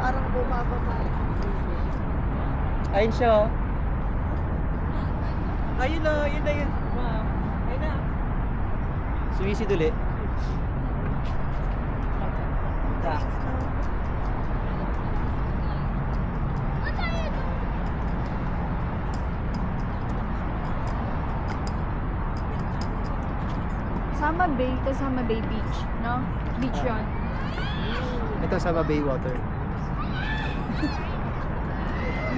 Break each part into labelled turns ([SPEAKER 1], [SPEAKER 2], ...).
[SPEAKER 1] Parang bumababa.
[SPEAKER 2] Ayun siya, oh.
[SPEAKER 1] Ayun na, yun na yun. Ma'am. Ayun na.
[SPEAKER 2] Sumisid ulit.
[SPEAKER 3] Sama Bay, kasama Bay Beach, no? Beach yun.
[SPEAKER 2] Ito sa Bay Water.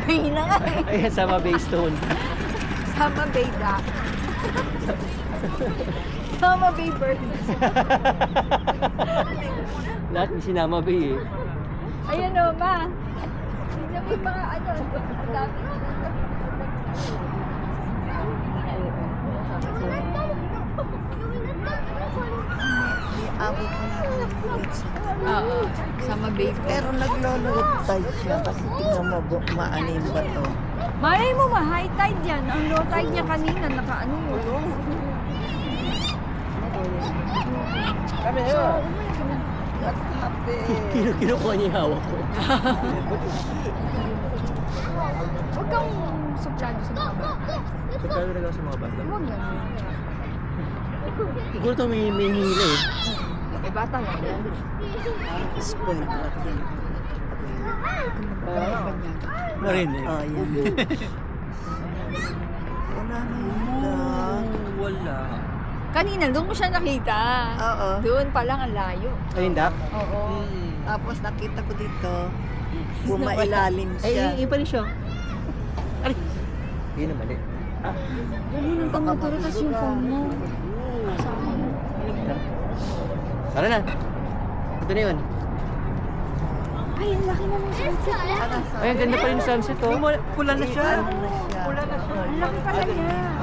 [SPEAKER 3] Bay na nga eh.
[SPEAKER 2] Ayan, sama Bay Stone.
[SPEAKER 3] Sama Bay Dock. Sama Bay Bird.
[SPEAKER 2] Lahat may sinama Bay eh.
[SPEAKER 3] Ayan o, ma. Tignan mo yung mga ano. Ang dami.
[SPEAKER 1] Abot ko na
[SPEAKER 3] Oo, sama Bay Bird.
[SPEAKER 1] Pero naglolo-loop tide siya kasi tingnan mo maano yung bato.
[SPEAKER 3] Malay mo ma, high tide yan. Ang low tide niya kanina, nakaano mo.
[SPEAKER 2] Kami
[SPEAKER 3] So,
[SPEAKER 2] yun.
[SPEAKER 1] What happened?
[SPEAKER 2] Kinukuha niya yung hawak ko.
[SPEAKER 3] huwag kang suplado sa mga bata.
[SPEAKER 2] Pagkano na sa mga bata?
[SPEAKER 3] Huwag ganun.
[SPEAKER 2] Siguro ito may hila eh.
[SPEAKER 3] Eh, bata lang yan.
[SPEAKER 1] Spoiled rat yan.
[SPEAKER 2] Marinig.
[SPEAKER 1] Oh, yan. Wala na yun lang.
[SPEAKER 2] Wala.
[SPEAKER 3] Kanina, doon ko siya nakita.
[SPEAKER 1] Oo.
[SPEAKER 3] Doon pa lang ang layo.
[SPEAKER 2] Ayun, Dak?
[SPEAKER 3] Oo.
[SPEAKER 1] Tapos nakita ko dito, bumailalim siya.
[SPEAKER 2] Ay, yun pa rin siya. Ay! Yun naman eh. Ah,
[SPEAKER 3] Dali ng kamuturo, tas yung phone mo. Saan?
[SPEAKER 2] tara na. Ito na yun.
[SPEAKER 3] Ay, ang laki naman sunset na.
[SPEAKER 2] Ay, ang ganda pa rin yung sunset oh.
[SPEAKER 1] Pula na siya. Pula na siya.
[SPEAKER 3] Ang laki pala niya.